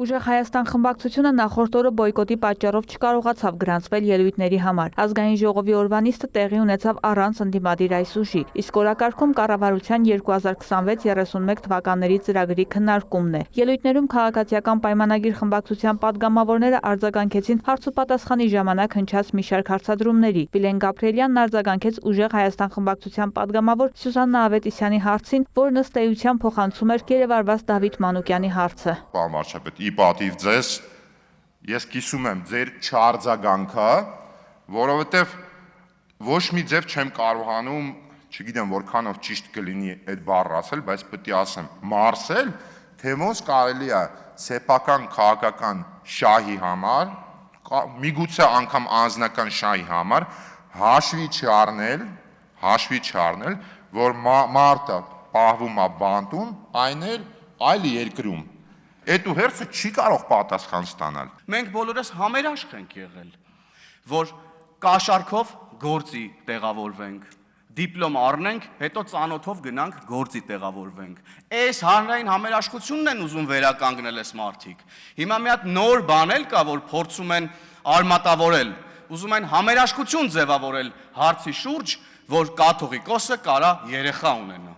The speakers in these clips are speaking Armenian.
Ուժեղ Հայաստան խմբակցությունը նախորդ օրը բոյկոտի պատճառով չկարողացավ գրանցվել ելույթների համար։ Ազգային ժողովի օրվա նիստը տեղի ունեցավ առանց ընդդիմադիր այս ուժի, իսկ օրակարգում կառավարության 2026-31 թվականների ծրագրի քննարկումն է։ Ելույթներում քաղաքացիական պայմանագիր խմբակցության падգամավորները արձագանքեցին հարց ու պատասխանի ժամանակ հնչած մի շարք հարցադրումների։ Վիլեն Գաբրիելյանն արձագանքեց Ուժեղ Հայաստան խմբակցության падգամավոր Սյուզաննա Ավետիսյանի հարցին, որն ըստ էության փոխանցում էր գերեվարված Դավիթ Մանուկյանի հարցը։ Պարոն վարչապետ, ի պատիվ ձեզ, ես կիսում եմ ձեր չարձագանքը, որովհետև ոչ մի ձև չեմ կարողանում, չգիտեմ որքանով ճիշտ կլինի այդ բառը ասել, բայց պետք է ասեմ, մարսել, թե ոնց կարելի է սեփական քաղաքական շահի համար, միգուցե անգամ անձնական շահի համար հաշվի չառնել, որ մարդը պահվում է բանտում, այն էլ այլ երկրում։ Այդ ու հերթը չի կարող պատասխան ստանալ։ Մենք բոլորս համերաշխ ենք եղել, որ կաշառքով գործի տեղավորվենք, դիպլոմ առնենք, հետո ծանոթով գնանք գործի տեղավորվենք։ Այս հանրային համերաշխությունն են ուզում վերականգնել այս մարդիկ։ Հիմա մի հատ նոր բան էլ կա, որ փորձում են արմատավորել, ուզում են համերաշխություն ձևավորել հարցի շուրջ, որ կաթողիկոսը կարա երեխա ունենա։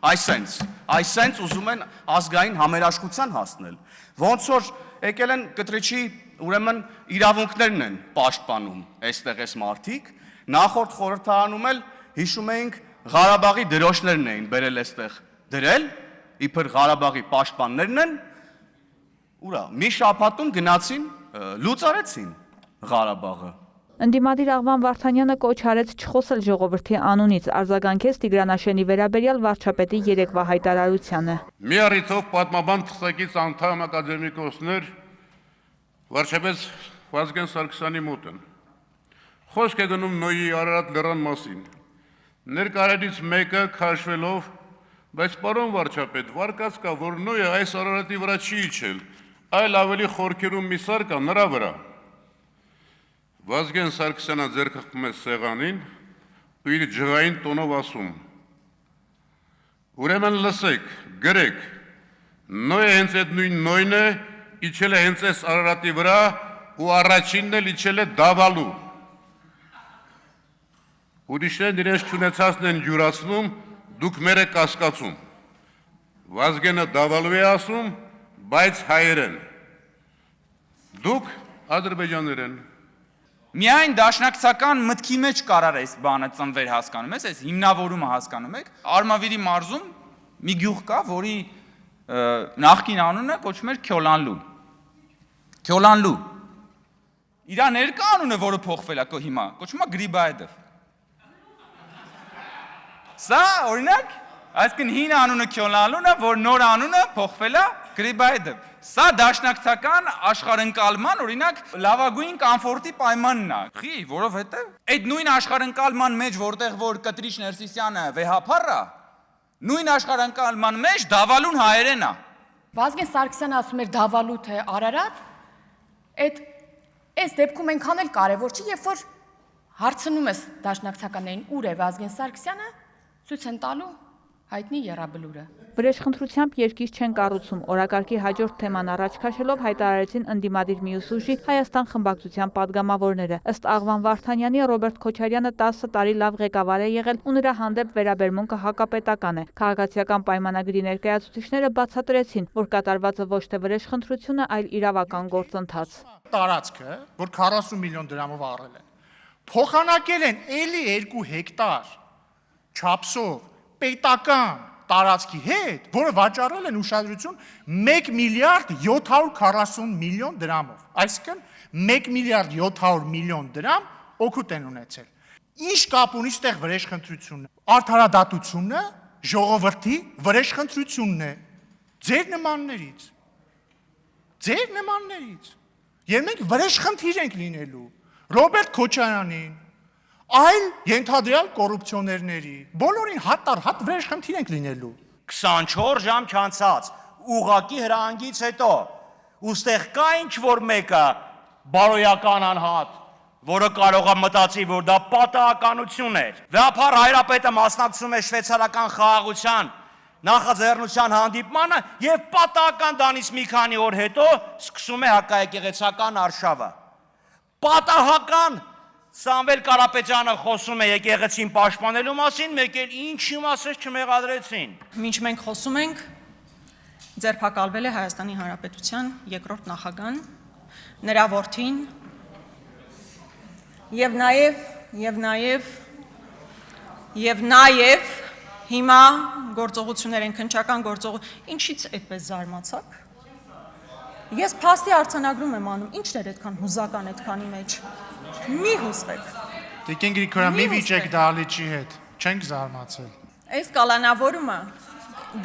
Այսենց ուզում են ազգային համերաշխության հասնել, ոնց որ եկել են կտրիչի ուրեմն իրավունքներն են պաշտպանում այստեղ այս մարդիկ, նախորդ խորհրդարանում էլ հիշում էինք Ղարաբաղի դրոշներն էին բերել այստեղ դրել, իբր Ղարաբաղի պաշտպաններն են, ուրա, մի շաբաթում գնացին, լուծարեցին Ղարաբաղը։ Ընդդիմադիր Աղվան Վարդանյանը կոչ արեց չխոսել ժողովրդի անունից, արձագանքեց Տիգրան վերաբերյալ վարչապետի երեկվա հայտարարությանը։ Մի առիթով պատմաբան թղթակից անդամ ակադեմիկոսներ վարչապետ Վազգեն Սարգսյանի մոտ են։ Խոսք է գնում Նոյի Արարատ լեռան մասին։ Ներկայացից մեկը քաշվելով, բայց պարոն վարչապետ, վարկած կա, որ Նոյը այս Արարատի վրա չի իջել, այլ ավելի խորքերում մի սար կա նրա վրա։ Վազգեն Սարգսյանը ձեռքը խփում է սեղանին ու իր ջղային տոնով ասում. Ուրեմն լսեք, գրեք, Նոյը հենց այդ նույն Նոյն է, իջել է հենց այս Արարատի վրա ու առաջինն էլ իջել է Դավալու։ Ուրիշներն իրենց չունեցածն են յուրացնում, դուք մեր եք կասկածում։ Վազգենը Դավալու է ասում, բայց հայերեն։ Դուք ադրբեջաներեն։ Միայն դաշնակցական մտքի մեջ կարար այս բանը ծնվեր հասկանում ես, այս հիմնավորումը հասկանում եք, Արմավիրի մարզում մի գյուղ կա, որի նախկին անունը կոչվում էր Քյոլանլու։ Իրա ներկա անունը, որը փոխվել է հիմա, կոչվում է Գրիբայեդով։ Սա օրինակ, այսինքն հին անունը Քյոլանլուն է, որ նոր անունը փոխվել է Գրիբայեդով։ Սա դաշնակցական աշխարհընկալման, օրինակ, լավագույն կոմֆորտի պայմանն է։ Խի, որովհետև այդ նույն աշխարհընկալման մեջ, որտեղ որ Կտրիչ Ներսիսյանը վեհափառ է, նույն աշխարհընկալման մեջ Դավալուն հայերեն է։ Վազգեն Սարգսյանը ասում էր Դավալու թե Արարատ, այս դեպքում այնքան էլ կարևոր չի, երբ որ հարցնում ես դաշնակցականներին ուր է Վազգեն Սարգսյանը, ցույց են տալու հայտնի եռաբլուրը։ Վրեժխնդրությամբ երկիր չեն կառուցում, օրակարգի հաջորդ թեման առաջ քաշելով հայտարարեցին ընդդիմադիր մյուս ուժի Հայաստան խմբակցության падգամավորները։ Ըստ Աղվան Վարդանյանի Ռոբերտ Քոչարյանը 10 տարի լավ ղեկավար է եղել ու նրա հանդեպ վերաբերմունքը հակապետական է։ Քաղաքացիական պայմանագրի ներկայացուցիչները բացատրեցին, որ կատարվածը ոչ թե վրեժխնդրություն է, այլ իրավական գործընթաց։ Տարածքը, որ 40 միլիոն դրամով առել են, փոխանակել են էլի 2 հեկտար չափսով պետական տարածքի հետ, որը վաճառել են ուշադրություն 1 միլիարդ 740 միլիոն դրամով։ Այսինքն 1 միլիարդ 700 միլիոն դրամ օգուտ են ունեցել։ Ինչ կապ ունի ստեղ վրեժխնդրությունը։ Արդարադատությունը ժողովրդի վրեժխնդրությունն է ձեր նմաններից։ Եվ մենք վրեժխնդիր ենք լինելու Ռոբերտ Քոչարյանին, այլ ենթադրյալ կոռուպցիոներների, բոլորին հատ վրեժխնդիր ենք լինելու։ 24 ժամ չանցած, ուղղակի հրահանգից հետո, ուստեղ կա ինչ-որ մեկը բարոյական անհատ, որը կարող է մտածի, որ դա պատահականություն էր։ Վեհափառ հայրապետը մասնակցում է շվեյցարական խաղաղության նախաձեռնության հանդիպմանը եւ պատահական դանից մի քանի օր հետո սկսում է հակաեկեղեցական արշավը։ Պատահական Սամվել Կարապետյանը խոսում է եկեղեցին պաշտպանելու մասին, մեկ էլ ինչի մասը չմեղադրեցին։ Մինչ մենք խոսում ենք, ձերբակալվել է Հայաստանի Հանրապետության երկրորդ նախագահան, նրա որդին եւ նաեւ հիմա գործողություններ են, քննչական գործողություն, ինչից այդպես զարմացաք։ Ես փաստի արձանագրում եմ անում, ինչն էր այդքան հուզական այդքանի մեջ։ Մի հուզվեք։ Տիկին Գրիգորյան, մի վիճեք դահլիճի հետ, չենք զարմացել։ Այս կալանավորումը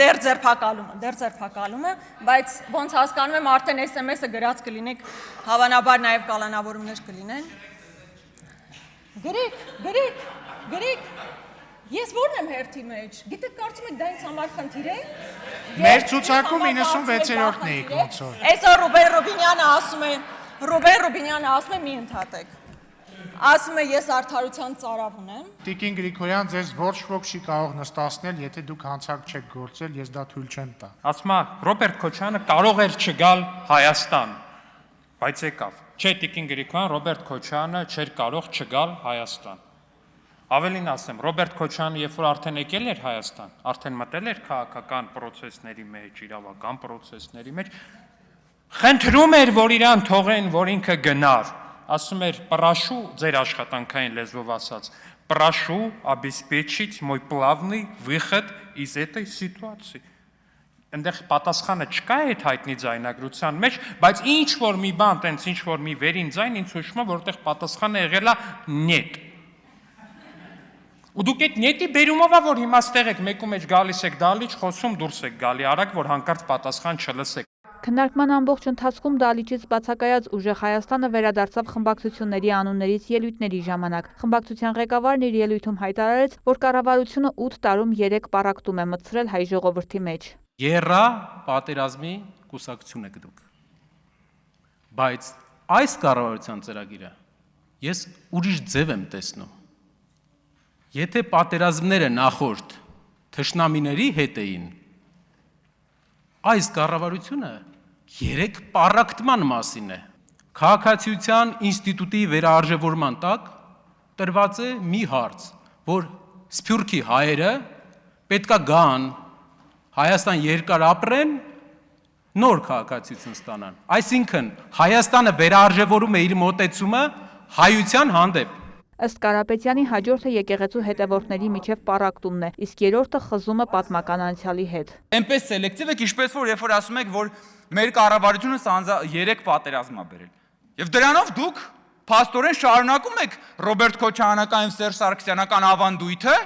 դեռ ձերբակալում է, բայց ոնց հասկանում եմ արդեն SMS-ը գրած կլինեք, հավանաբար նաև կալանավորումներ կլինեն։ Գրիկ, ես ո՞րն եմ հերթի մեջ, գիտեք կարծում եք դա ինձ համար խնդիր է։ Մեր ցուցակում 96-րդն էիք ոնց որ։ Այսօր Ռուբեն Ռուբինյանը ասում է մի ընդհատեք։ Ասում է ես արդարության ծարավ ունեմ։ Տիկին Գրիգորյան, ձեզ ոչ ոք չի կարող նստացնել, եթե դուք հանցանք չեք գործել, ես դա թույլ չեմ տա։ Ասում է Ռոբերտ Քոչյանը կարող էր չգալ Հայաստան, բայց եկավ։ Չէ, Տիկին Գրիգորյան, Ռոբերտ Քոչյանը չէր կարող չգալ Հայաստան։ Ավելին ասեմ, Ռոբերտ Քոչյանը երբ որ արդեն եկել էր Հայաստան, արդեն մտել էր քաղաքական process-ների մեջ, իրավական process-ների մեջ, խնդրում էր, որ իրան թողեն, որ ինքը գնար։ Ասում էր, «Прошу», ձեր աշխատանքային լեզվով ասած, «Прошу обеспечить мой плавный выход из этой ситуации»։ Այնտեղ պատասխանը չկա այդ հայտնի ձայնագրության մեջ, բայց ինչ որ մի բան, տենց ինչ որ մի վերին ձայն ինձ հուշում է, որտեղ պատասխանը եղել է «нет»։ Ու դուք այդ նետի բերումով է, որ հիմա ստեղ եք, մեկու մեջ գալիս եք դալիճ, խոսում դուրս եք գալի արագ, որ հանկարծ պատասխան չլսեք։ Քննարկման ամբողջ ընթացքում դալիճից բացակայած Ուժեղ Հայաստանը վերադարձավ խմբակցությունների անուններից ելույթների ժամանակ։ Խմբակցության ղեկավարն իր ելույթում հայտարարեց, որ կառավարությունը 8 տարում 3 պառակտում է մտցրել հայ ժողովրդի մեջ։ Եռա պատերազմի կուսակցություն եք դուք։ Բայց այս կառավարության ծրագիրը ես ուրիշ ձև եմ տեսնում։ Եթե պատերազմները նախորդ թշնամիների հետ էին, այս կառավարությունը 3 պառակտման մասին է։ Քաղաքացիության ինստիտուտի վերարժևորման տակ տրված է մի հարց, որ Սփյուռքի հայերը պետքա գան Հայաստան երկար ապրեն, նոր քաղաքացիություն ստանան։ Այսինքն Հայաստանը վերարժևորում է իր մոտեցումը հայության հանդեպ։ Ըստ Կարապետյանի հաջորդը եկեղեցու հետևորդների միջև պառակտումն է, իսկ երրորդը խզումը պատմական անցյալի հետ։ Այնպես սելեկտիվ եք, ինչպես որ երբ որ ասում եք, որ մեր կառավարությունը 3 պատերազմ է բերել։ Եվ դրանով դուք փաստորեն շարունակում եք Ռոբերտ Քոչարյանական, Սերժ Սարգսյանական ավանդույթը,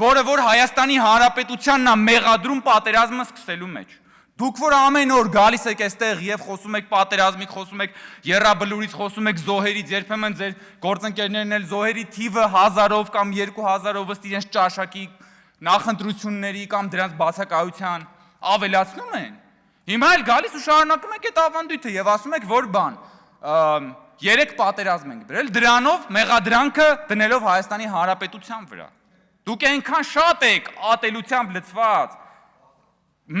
որը որ Հայաստանի Հանրապետությանն է մեղադրում պատերազմը սկսելու մեջ։ Դուք որ ամեն օր գալիս եք այստեղ եւ խոսում եք պատերազմից, խոսում եք եռաբլուրից, խոսում եք զոհերից, երբեմն ձեր գործընկերներն էլ զոհերի թիվը 1000-ով կամ 2000-ով ըստ իրենց ճաշակի նախընտրությունների կամ դրանց բացակայության ավելացնում են։ Հիմա էլ գալիս ու շարունակում եք այդ ավանդույթը եւ ասում եք, որ 3 պատերազմ ենք բերել, դրանով մեղադրանքը դնելով Հայաստանի Հանրապետության վրա։ Դուք այնքան շատ եք ատելությամբ լցված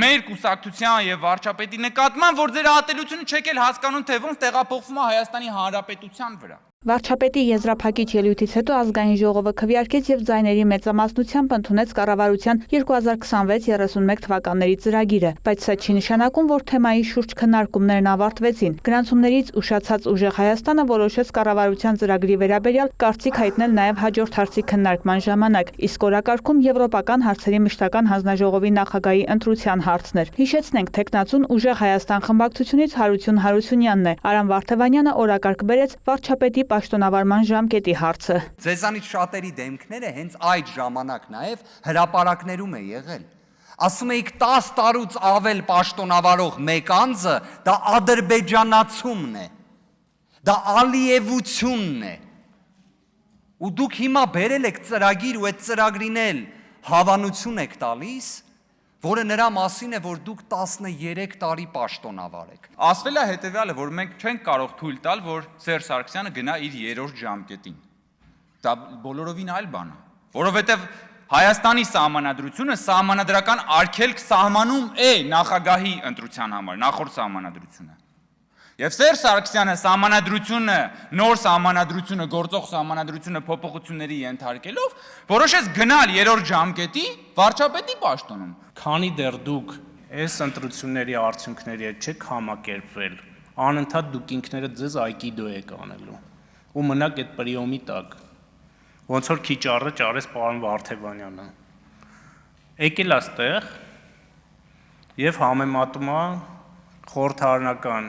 մեր կուսակցության եւ վարչապետի նկատմամբ, որ ձեր ատելությունը չեք էլ հասկանում, թե ոնց տեղափոխվում է Հայաստանի Հանրապետության վրա։ Վարչապետի եզրափակիչ ելույթից հետո ազգային ժողովը քվեարկեց եւ ձայների մեծամասնությամբ ընդունեց կառավարության 2026-31 թվականների ծրագիրը, բայց սա չի նշանակում, որ թեմայի շուրջ քննարկումներն ավարտվեցին։ Գրանցումներից ուշացած Ուժեղ Հայաստանը որոշեց կառավարության ծրագրի վերաբերյալ կարծիք հայտնել նաեւ հաջորդ հարցի քննարկման ժամանակ, իսկ օրակարգում եվրոպական հարցերի մշտական հանձնաժողովի նախագահի ընտրության հարցն էր։ Հիշեցնենք, թեկնածուն Ուժեղ Հայաստան խմբակցությունից Հարություն Հարությունյանն է։ Արամ Վարդևանյանը օրակարգ բերեց վարչապետի պաշտոնավարման ժամկետի հարցը։ Ձեզանից շատերի դեմքները հենց այդ ժամանակ նաև հրապարակներում է եղել։ Ասում էիք 10 տարուց ավել պաշտոնավարող մեկ անձը դա ադրբեջանացումն է։ Դա ալիևությունն է։ Ու դուք հիմա բերել եք ծրագիր ու այդ ծրագրին էլ հավանություն եք տալիս, որը նրա մասին է, որ դուք 13 տարի պաշտոնավար եք։ Ասվել է հետևյալը, որ մենք չենք կարող թույլ տալ, որ Սերժ Սարգսյանը գնա իր երրորդ ժամկետին։ Դա բոլորովին այլ բան է, որովհետև Հայաստանի սահմանադրությունը սահմանադրական արգելք սահմանում է նախագահի ընտրության համար, նախորդ սահմանադրությունը։ Եվ Սերժ Սարգսյանը սահմանադրությունը, նոր սահմանադրությունը, գործող սահմանադրությունը փոփոխությունների ենթարկելով, որոշեց գնալ երրորդ ժամկետի վարչապետի պաշտոնում։ Քանի դեռ դուք այս ընտրությունների արդյունքների հետ չեք համակերպվել, անընդհատ դուք ինքներդ ձեզ այկիդո եք անելու ու մնաք այդ պրիոմի տակ, ոնց որ քիչ առաջ արեց պարոն Վարդևանյանը։ Եկել այստեղ եւ համեմատում է խորհրդարանական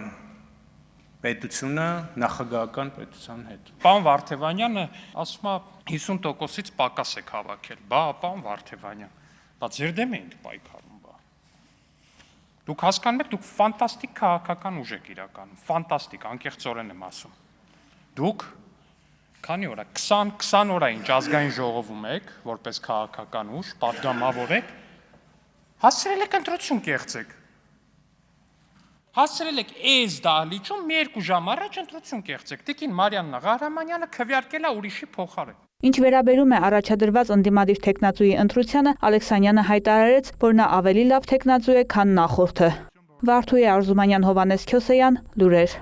պետությունը նախագահական պետության հետ։ Պարոն Վարդևանյանը ասում է 50%-ից պակաս եք հավաքել։ Բա, պարոն Վարդևանյան, բա ձեր դեմ էինք պայքարում, բա։ Դուք հասկանում եք, դուք ֆանտաստիկ քաղաքական ուժ եք իրականում, ֆանտաստիկ, անկեղծորեն եմ ասում։ Դուք քանի օր է 20 օր է ինչ ազգային ժողովում եք, որպես քաղաքական ուժ, պատգամավոր եք, հասցրել եք ընտրություն կեղծեք։ Հասցրել եք այս դահլիճում մի 2 ժամ առաջ ընտրություն կեղծեք։ Տիկին Մարիաննա Ղահրամանյանը քվեարկել է ուրիշի փոխարեն։ Ինչ վերաբերում է առաջադրված ընդդիմադիր տեխնացուի ընտրությանը, Ալեքսանյանը հայտարարեց, որ նա ավելի լավ տեխնացու է, քան նախորդը։ Վարդուհի Արզումանյան, Հովանես Քյոսեյան, լուրեր։